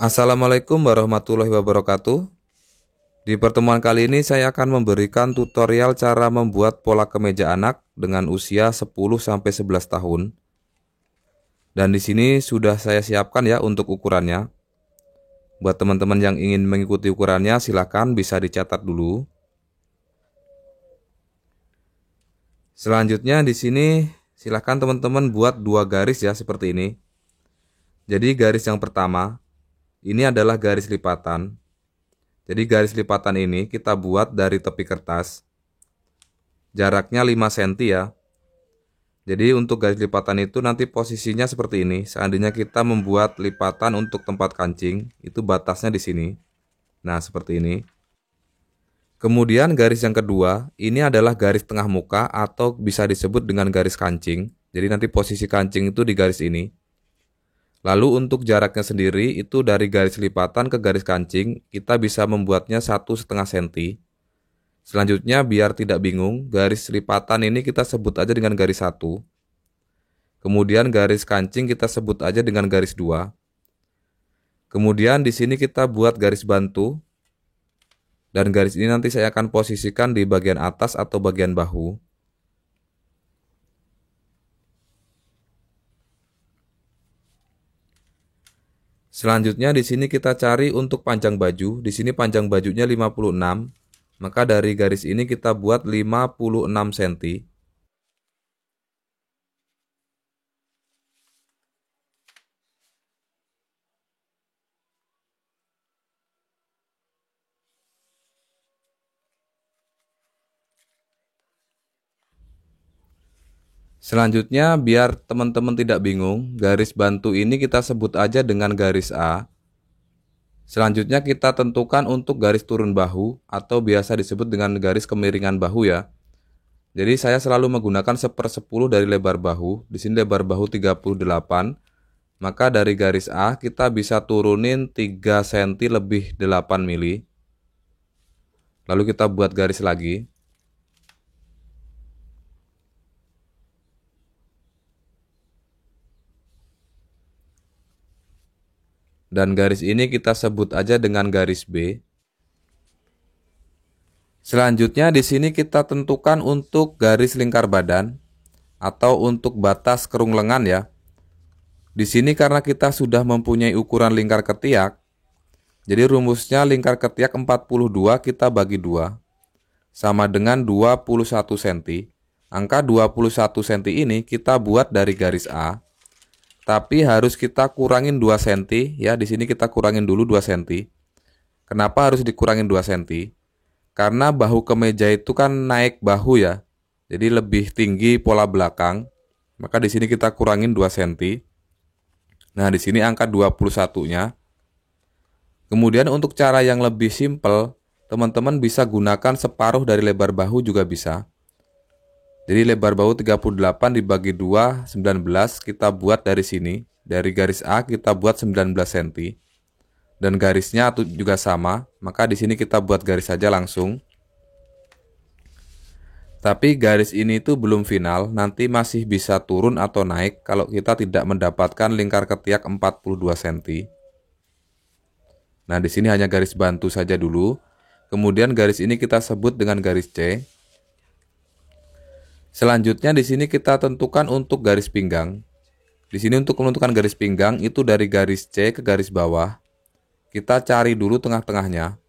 Assalamualaikum warahmatullahi wabarakatuh. Di pertemuan kali ini saya akan memberikan tutorial cara membuat pola kemeja anak dengan usia 10-11 tahun. Dan di sini sudah saya siapkan ya untuk ukurannya. Buat teman-teman yang ingin mengikuti ukurannya, silakan bisa dicatat dulu. Selanjutnya di sini silakan teman-teman buat dua garis ya seperti ini. Jadi garis yang pertama ini adalah garis lipatan. Jadi garis lipatan ini kita buat dari tepi kertas. Jaraknya 5 cm ya. Jadi untuk garis lipatan itu nanti posisinya seperti ini. Seandainya kita membuat lipatan untuk tempat kancing, itu batasnya di sini. Nah, seperti ini. Kemudian garis yang kedua, ini adalah garis tengah muka atau bisa disebut dengan garis kancing. Jadi nanti posisi kancing itu di garis ini. Lalu untuk jaraknya sendiri itu dari garis lipatan ke garis kancing, kita bisa membuatnya 1,5 cm. Selanjutnya biar tidak bingung, garis lipatan ini kita sebut aja dengan garis 1. Kemudian garis kancing kita sebut aja dengan garis 2. Kemudian di sini kita buat garis bantu. Dan garis ini nanti saya akan posisikan di bagian atas atau bagian bahu. Selanjutnya di sini kita cari untuk panjang baju. Di sini panjang bajunya 56. Maka dari garis ini kita buat 56 cm. Selanjutnya biar teman-teman tidak bingung, garis bantu ini kita sebut aja dengan garis A. Selanjutnya kita tentukan untuk garis turun bahu atau biasa disebut dengan garis kemiringan bahu ya. Jadi saya selalu menggunakan 1/10 dari lebar bahu. Di sini lebar bahu 38. Maka dari garis A kita bisa turunin 3 cm lebih 8 mili. Lalu kita buat garis lagi. Dan garis ini kita sebut aja dengan garis B. Selanjutnya di sini kita tentukan untuk garis lingkar badan atau untuk batas kerung lengan ya. Di sini karena kita sudah mempunyai ukuran lingkar ketiak, jadi rumusnya lingkar ketiak 42 kita bagi 2 sama dengan 21 cm. Angka 21 cm ini kita buat dari garis A. Tapi harus kita kurangin 2 cm ya. Di sini kita kurangin dulu 2 cm. Kenapa harus dikurangin 2 cm? Karena bahu kemeja itu kan naik bahu ya. Jadi lebih tinggi pola belakang. Maka di sini kita kurangin 2 cm. Nah, di sini angka 21-nya. Kemudian untuk cara yang lebih simpel, teman-teman bisa gunakan separuh dari lebar bahu juga bisa. Jadi lebar bahu 38 dibagi 2, 19, kita buat dari sini. Dari garis A kita buat 19 cm. Dan garisnya juga sama, maka di sini kita buat garis saja langsung. Tapi garis ini itu belum final, nanti masih bisa turun atau naik kalau kita tidak mendapatkan lingkar ketiak 42 cm. Nah, di sini hanya garis bantu saja dulu. Kemudian garis ini kita sebut dengan garis C. Selanjutnya di sini kita tentukan untuk garis pinggang. Di sini untuk menentukan garis pinggang itu dari garis C ke garis bawah. Kita cari dulu tengah-tengahnya.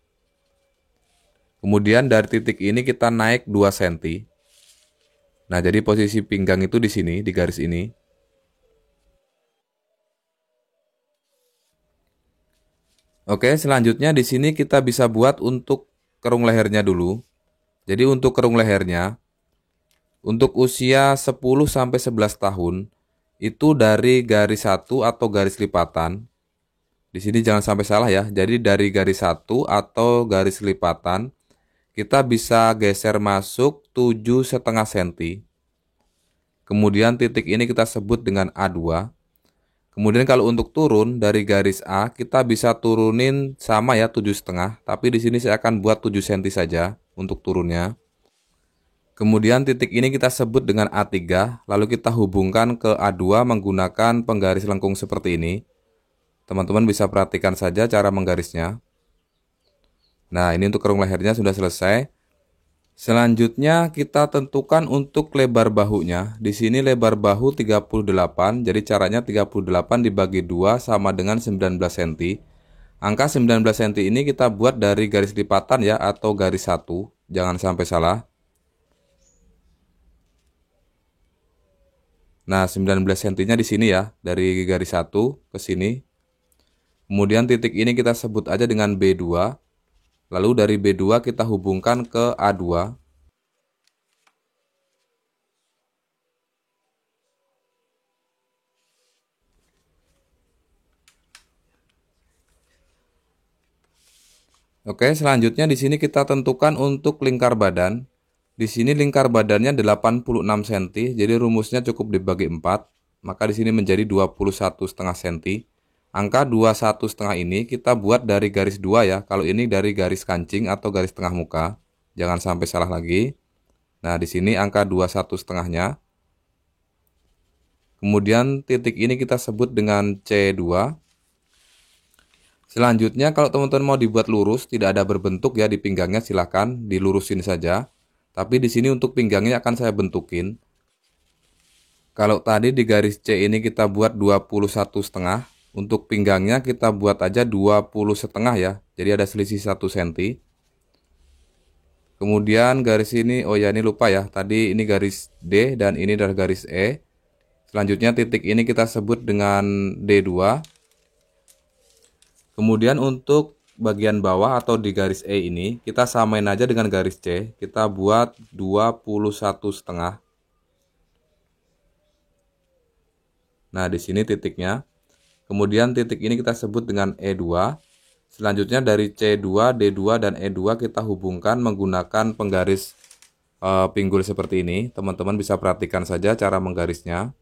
Kemudian dari titik ini kita naik 2 cm. Nah, jadi posisi pinggang itu di sini, di garis ini. Oke, selanjutnya di sini kita bisa buat untuk kerung lehernya dulu. Jadi untuk kerung lehernya, untuk usia 10-11 tahun, itu dari garis 1 atau garis lipatan. Di sini jangan sampai salah ya. Jadi dari garis 1 atau garis lipatan kita bisa geser masuk 7,5 cm. Kemudian titik ini kita sebut dengan A2. Kemudian kalau untuk turun dari garis A kita bisa turunin sama ya 7,5. Tapi di sini saya akan buat 7 cm saja untuk turunnya. Kemudian titik ini kita sebut dengan A3. Lalu kita hubungkan ke A2 menggunakan penggaris lengkung seperti ini. Teman-teman bisa perhatikan saja cara menggarisnya. Nah, ini untuk kerung lehernya sudah selesai. Selanjutnya kita tentukan untuk lebar bahunya. Di sini lebar bahu 38, jadi caranya 38 dibagi 2 sama dengan 19 cm. Angka 19 cm ini kita buat dari garis lipatan ya, atau garis satu. Jangan sampai salah. Nah, 19 cm-nya di sini ya, dari garis satu ke sini. Kemudian titik ini kita sebut aja dengan B2. Lalu dari B2 kita hubungkan ke A2. Oke, selanjutnya di sini kita tentukan untuk lingkar badan. Di sini lingkar badannya 86 cm, jadi rumusnya cukup dibagi 4. Maka di sini menjadi 21,5 cm. Angka 21,5 ini kita buat dari garis 2 ya. Kalau ini dari garis kancing atau garis tengah muka. Jangan sampai salah lagi. Nah, di sini angka 21,5-nya. Kemudian titik ini kita sebut dengan C2. Selanjutnya kalau teman-teman mau dibuat lurus, tidak ada berbentuk ya di pinggangnya, silahkan dilurusin saja. Tapi di sini untuk pinggangnya akan saya bentukin. Kalau tadi di garis C ini kita buat 21,5, untuk pinggangnya kita buat aja 20,5 ya. Jadi ada selisih 1 cm. Kemudian garis ini, oh ya ini lupa ya, tadi ini garis D dan ini adalah garis E. Selanjutnya titik ini kita sebut dengan D2. Kemudian untuk bagian bawah atau di garis E ini, kita samain aja dengan garis C. Kita buat 21,5. Nah, di sini titiknya. Kemudian titik ini kita sebut dengan E2. Selanjutnya dari C2, D2, dan E2 kita hubungkan menggunakan penggaris pinggul seperti ini. Teman-teman bisa perhatikan saja cara menggarisnya.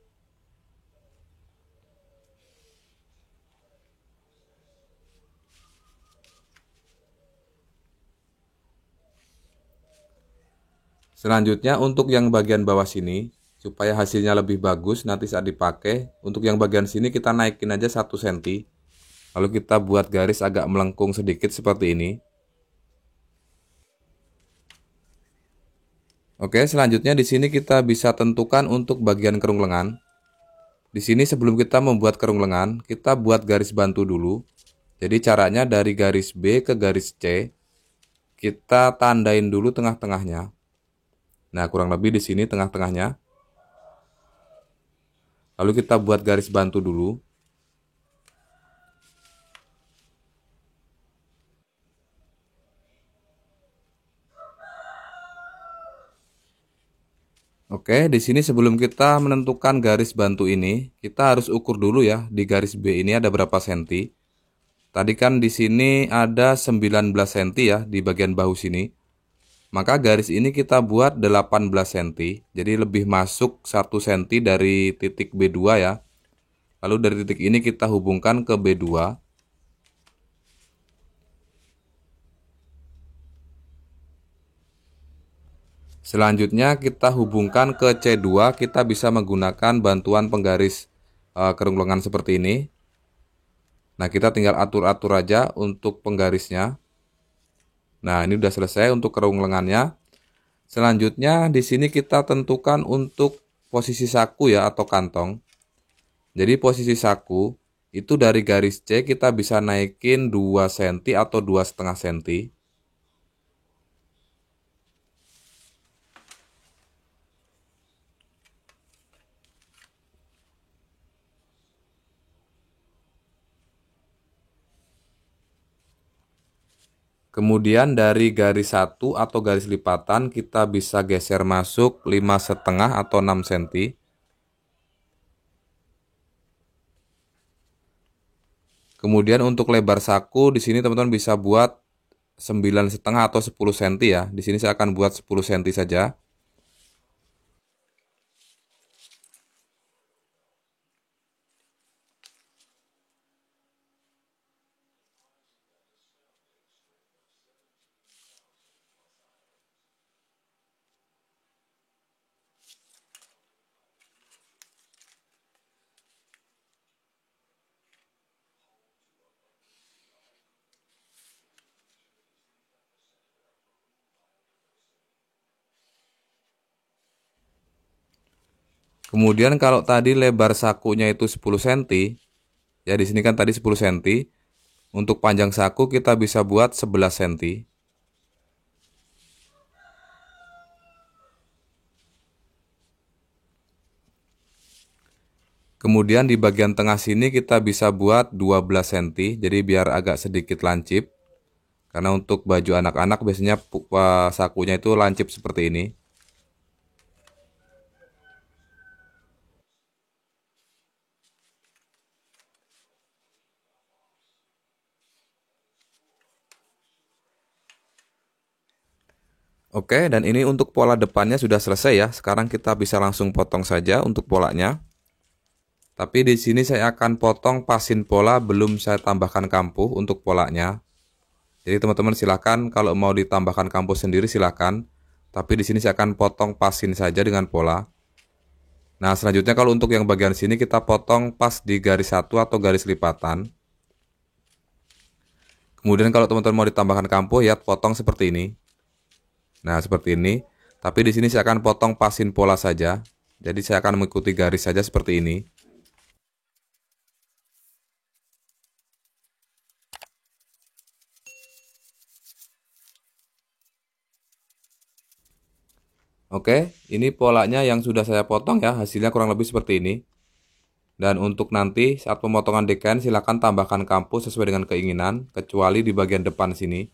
Selanjutnya untuk yang bagian bawah sini, supaya hasilnya lebih bagus nanti saat dipakai, untuk yang bagian sini kita naikin aja 1 cm. Lalu kita buat garis agak melengkung sedikit seperti ini. Oke, selanjutnya di sini kita bisa tentukan untuk bagian kerung lengan. Di sini sebelum kita membuat kerung lengan, kita buat garis bantu dulu. Jadi caranya dari garis B ke garis C, kita tandain dulu tengah-tengahnya. Nah, kurang lebih di sini tengah-tengahnya. Lalu kita buat garis bantu dulu. Oke, di sini sebelum kita menentukan garis bantu ini, kita harus ukur dulu ya di garis B ini ada berapa senti. Tadi kan di sini ada 19 cm ya di bagian bahu sini. Maka garis ini kita buat 18 cm. Jadi lebih masuk 1 cm dari titik B2 ya. Lalu dari titik ini kita hubungkan ke B2. Selanjutnya kita hubungkan ke C2, kita bisa menggunakan bantuan penggaris kerung lengan seperti ini. Nah, kita tinggal atur-atur aja untuk penggarisnya. Nah, ini udah selesai untuk kerung lengannya. Selanjutnya di sini kita tentukan untuk posisi saku ya atau kantong. Jadi posisi saku itu dari garis C kita bisa naikin 2 cm atau 2,5 cm. Kemudian dari garis 1 atau garis lipatan kita bisa geser masuk 5,5 atau 6 cm. Kemudian untuk lebar saku di sini teman-teman bisa buat 9,5 atau 10 cm ya. Di sini saya akan buat 10 cm saja. Kemudian kalau tadi lebar sakunya itu 10 cm, ya di sini kan tadi 10 cm, untuk panjang saku kita bisa buat 11 cm. Kemudian di bagian tengah sini kita bisa buat 12 cm, jadi biar agak sedikit lancip. Karena untuk baju anak-anak biasanya sakunya itu lancip seperti ini. Oke, dan ini untuk pola depannya sudah selesai ya. Sekarang kita bisa langsung potong saja untuk polanya. Tapi di sini saya akan potong pasin pola belum saya tambahkan kampuh untuk polanya. Jadi teman-teman silakan kalau mau ditambahkan kampuh sendiri silakan. Tapi di sini saya akan potong pasin saja dengan pola. Nah, selanjutnya kalau untuk yang bagian sini kita potong pas di garis satu atau garis lipatan. Kemudian kalau teman-teman mau ditambahkan kampuh ya potong seperti ini. Nah, seperti ini. Tapi di sini saya akan potong pasin pola saja. Jadi saya akan mengikuti garis saja seperti ini. Oke, ini polanya yang sudah saya potong ya. Hasilnya kurang lebih seperti ini. Dan untuk nanti saat pemotongan dekan silakan tambahkan kampuh sesuai dengan keinginan, kecuali di bagian depan sini.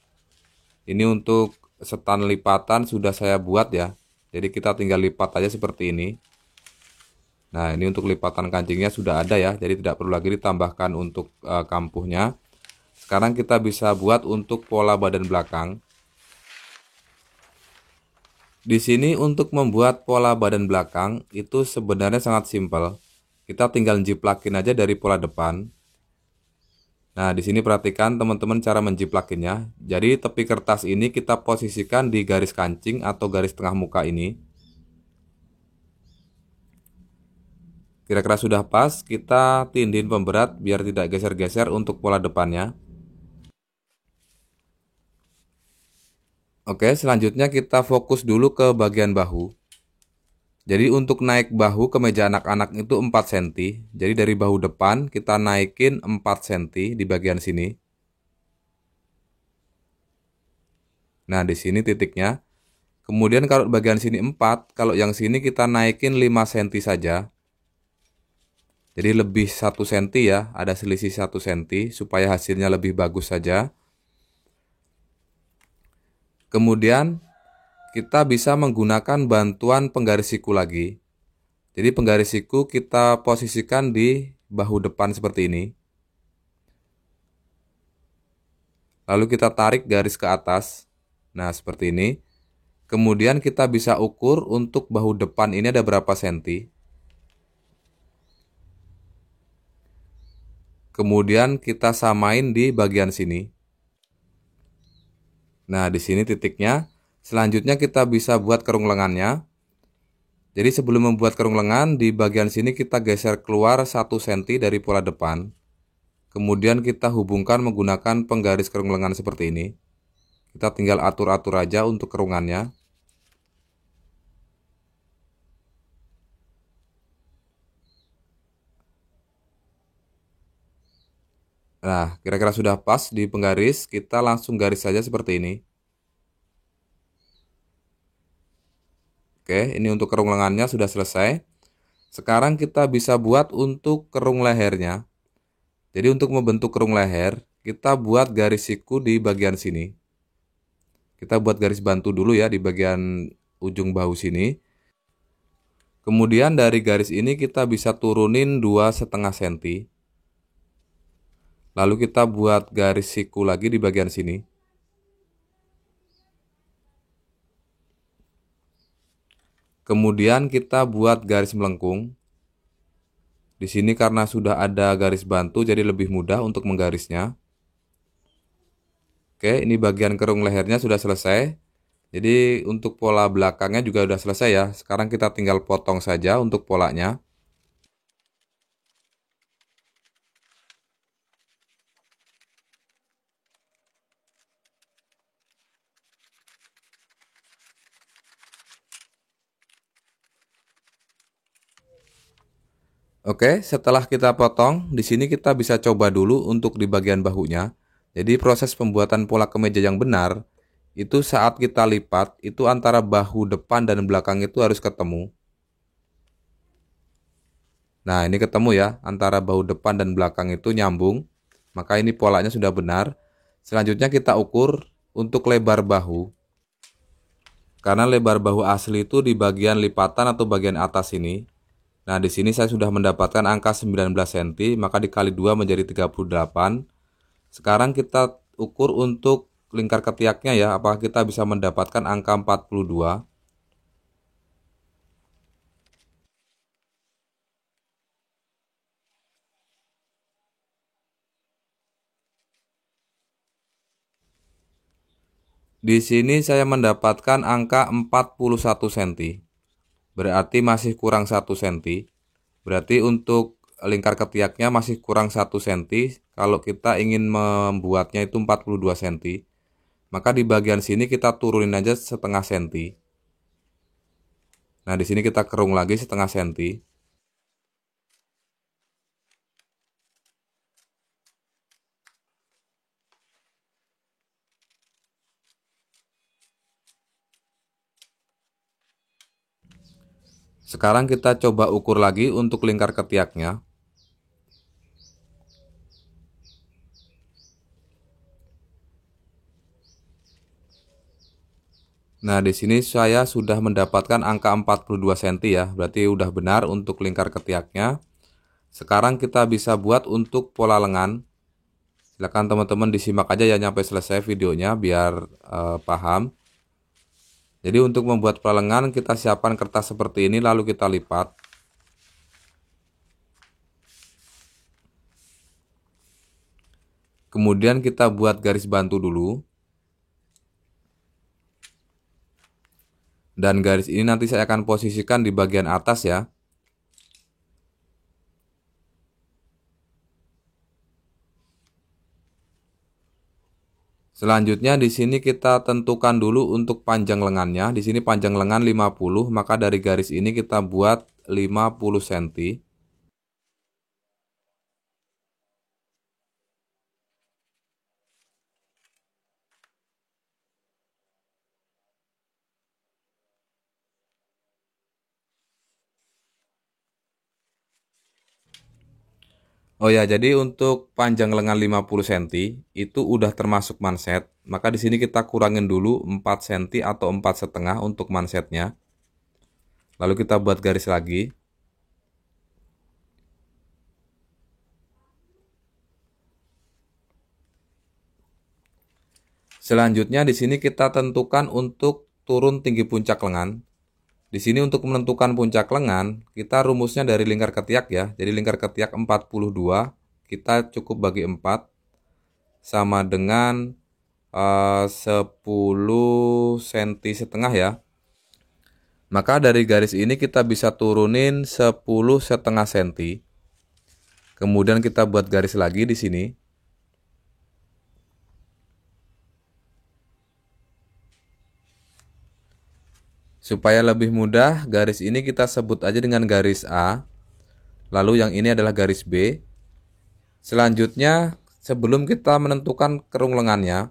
Ini untuk setan lipatan sudah saya buat ya. Jadi kita tinggal lipat aja seperti ini. Nah, ini untuk lipatan kancingnya sudah ada ya. Jadi tidak perlu lagi ditambahkan untuk kampuhnya. Sekarang kita bisa buat untuk pola badan belakang. Di sini untuk membuat pola badan belakang itu sebenarnya sangat simpel. Kita tinggal jiplakin aja dari pola depan. Nah, di sini perhatikan teman-teman cara menjiplakinnya. Jadi tepi kertas ini kita posisikan di garis kancing atau garis tengah muka ini. Kira-kira sudah pas, kita tindih pemberat biar tidak geser-geser untuk pola depannya. Oke, selanjutnya kita fokus dulu ke bagian bahu. Jadi untuk naik bahu ke meja anak-anak itu 4 cm. Jadi dari bahu depan kita naikin 4 cm di bagian sini. Nah, di sini titiknya. Kemudian kalau bagian sini 4, kalau yang sini kita naikin 5 cm saja. Jadi lebih 1 cm ya, ada selisih 1 cm supaya hasilnya lebih bagus saja. Kemudian kita bisa menggunakan bantuan penggaris siku lagi. Jadi penggaris siku kita posisikan di bahu depan seperti ini. Lalu kita tarik garis ke atas. Nah, seperti ini. Kemudian kita bisa ukur untuk bahu depan ini ada berapa senti. Kemudian kita samain di bagian sini. Nah, di sini titiknya. Selanjutnya kita bisa buat kerung lengannya. Jadi sebelum membuat kerung lengan, di bagian sini kita geser keluar 1 cm dari pola depan. Kemudian kita hubungkan menggunakan penggaris kerung lengan seperti ini. Kita tinggal atur-atur aja untuk kerungannya. Nah, kira-kira sudah pas di penggaris, kita langsung garis saja seperti ini. Oke, ini untuk kerung lengannya sudah selesai. Sekarang kita bisa buat untuk kerung lehernya. Jadi untuk membentuk kerung leher, kita buat garis siku di bagian sini. Kita buat garis bantu dulu ya di bagian ujung bahu sini. Kemudian dari garis ini kita bisa turunin 2,5 cm. Lalu kita buat garis siku lagi di bagian sini. Kemudian kita buat garis melengkung. Di sini karena sudah ada garis bantu jadi lebih mudah untuk menggarisnya. Oke, ini bagian kerung lehernya sudah selesai. Jadi untuk pola belakangnya juga sudah selesai ya. Sekarang kita tinggal potong saja untuk polanya. Oke, setelah kita potong, di sini kita bisa coba dulu untuk di bagian bahunya. Jadi proses pembuatan pola kemeja yang benar, itu saat kita lipat, itu antara bahu depan dan belakang itu harus ketemu. Nah, ini ketemu ya, antara bahu depan dan belakang itu nyambung. Maka ini polanya sudah benar. Selanjutnya kita ukur untuk lebar bahu. Karena lebar bahu asli itu di bagian lipatan atau bagian atas ini. Nah, di sini saya sudah mendapatkan angka 19 cm, maka dikali 2 menjadi 38. Sekarang kita ukur untuk lingkar ketiaknya ya, apakah kita bisa mendapatkan angka 42. Di sini saya mendapatkan angka 41 cm. Berarti masih kurang 1 cm. Berarti untuk lingkar ketiaknya masih kurang 1 cm. Kalau kita ingin membuatnya itu 42 cm. Maka di bagian sini kita turunin aja setengah senti. Nah, di sini kita kerung lagi setengah senti. Sekarang kita coba ukur lagi untuk lingkar ketiaknya. Nah, di sini saya sudah mendapatkan angka 42 cm ya. Berarti udah benar untuk lingkar ketiaknya. Sekarang kita bisa buat untuk pola lengan. Silakan teman-teman disimak aja ya sampai selesai videonya biar paham. Jadi untuk membuat pola lengan kita siapkan kertas seperti ini lalu kita lipat. Kemudian kita buat garis bantu dulu. Dan garis ini nanti saya akan posisikan di bagian atas ya. Selanjutnya di sini kita tentukan dulu untuk panjang lengannya. Di sini panjang lengan 50, maka dari garis ini kita buat 50 cm. Oh ya, jadi untuk panjang lengan 50 cm itu udah termasuk manset. Maka di sini kita kurangin dulu 4 cm atau 4,5 untuk mansetnya. Lalu kita buat garis lagi. Selanjutnya di sini kita tentukan untuk turun tinggi puncak lengan. Di sini untuk menentukan puncak lengan, kita rumusnya dari lingkar ketiak ya. Jadi lingkar ketiak 42, kita cukup bagi 4 sama dengan 10 cm setengah ya. Maka dari garis ini kita bisa turunin 10,5 cm. Kemudian kita buat garis lagi di sini. Supaya lebih mudah, garis ini kita sebut aja dengan garis A. Lalu yang ini adalah garis B. Selanjutnya, sebelum kita menentukan kerung lengannya,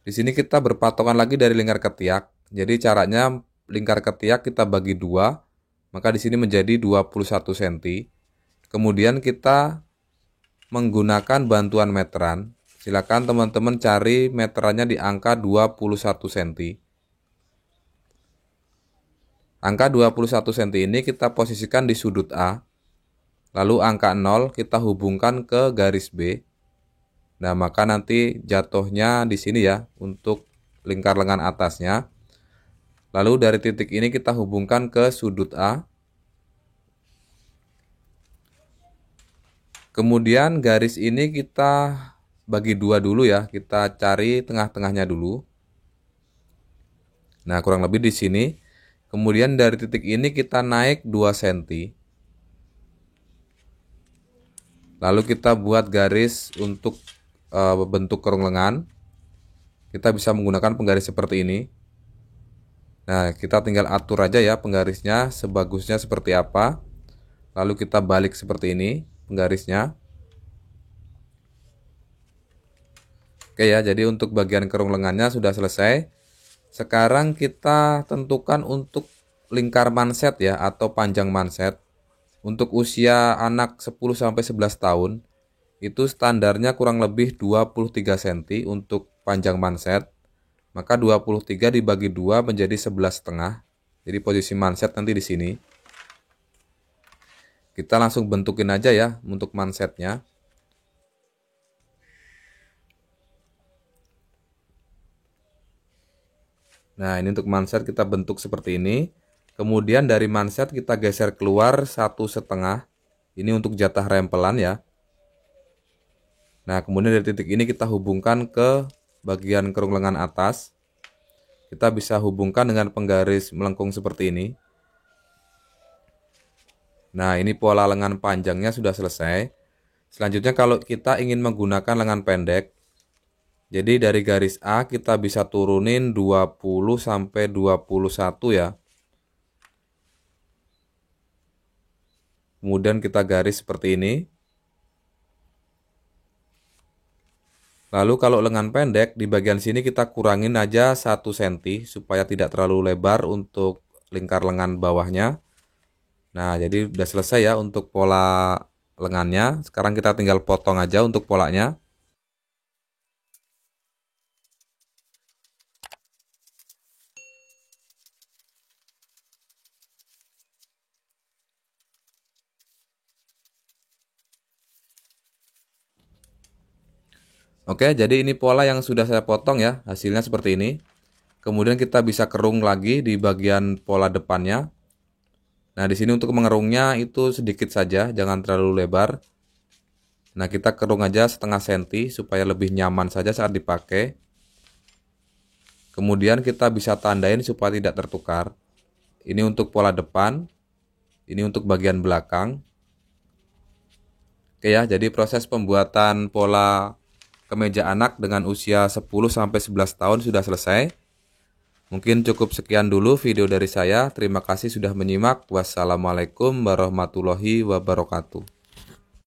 di sini kita berpatokan lagi dari lingkar ketiak. Jadi caranya lingkar ketiak kita bagi 2, maka di sini menjadi 21 cm. Kemudian kita menggunakan bantuan meteran. Silakan teman-teman cari meterannya di angka 21 cm. Angka 21 cm ini kita posisikan di sudut A. Lalu angka 0 kita hubungkan ke garis B. Nah, maka nanti jatuhnya di sini ya untuk lingkar lengan atasnya. Lalu dari titik ini kita hubungkan ke sudut A. Kemudian garis ini kita bagi 2 dulu ya. Kita cari tengah-tengahnya dulu. Nah, kurang lebih di sini. Kemudian dari titik ini kita naik 2 cm. Lalu kita buat garis untuk bentuk kerung lengan. Kita bisa menggunakan penggaris seperti ini. Nah, kita tinggal atur aja ya penggarisnya sebagusnya seperti apa. Lalu kita balik seperti ini penggarisnya. Oke ya, jadi untuk bagian kerung lengannya sudah selesai. Sekarang kita tentukan untuk lingkar manset ya, atau panjang manset. Untuk usia anak 10-11 tahun, itu standarnya kurang lebih 23 cm untuk panjang manset. Maka 23 dibagi 2 menjadi 11,5. Jadi posisi manset nanti di sini. Kita langsung bentukin aja ya untuk mansetnya. Nah, ini untuk manset kita bentuk seperti ini. Kemudian dari manset kita geser keluar 1,5. Ini untuk jatah rempelan ya. Nah, kemudian dari titik ini kita hubungkan ke bagian kerung lengan atas. Kita bisa hubungkan dengan penggaris melengkung seperti ini. Nah, ini pola lengan panjangnya sudah selesai. Selanjutnya kalau kita ingin menggunakan lengan pendek, jadi dari garis A kita bisa turunin 20 sampai 21 ya. Kemudian kita garis seperti ini. Lalu kalau lengan pendek di bagian sini kita kurangin aja 1 cm supaya tidak terlalu lebar untuk lingkar lengan bawahnya. Nah, jadi udah selesai ya untuk pola lengannya. Sekarang kita tinggal potong aja untuk polanya. Oke, jadi ini pola yang sudah saya potong ya. Hasilnya seperti ini. Kemudian kita bisa kerung lagi di bagian pola depannya. Nah, di sini untuk mengerungnya itu sedikit saja, jangan terlalu lebar. Nah, kita kerung aja setengah senti supaya lebih nyaman saja saat dipakai. Kemudian kita bisa tandain supaya tidak tertukar. Ini untuk pola depan, ini untuk bagian belakang. Oke ya, jadi proses pembuatan pola kemeja anak dengan usia 10-11 tahun sudah selesai. Mungkin cukup sekian dulu video dari saya. Terima kasih sudah menyimak. Wassalamualaikum warahmatullahi wabarakatuh.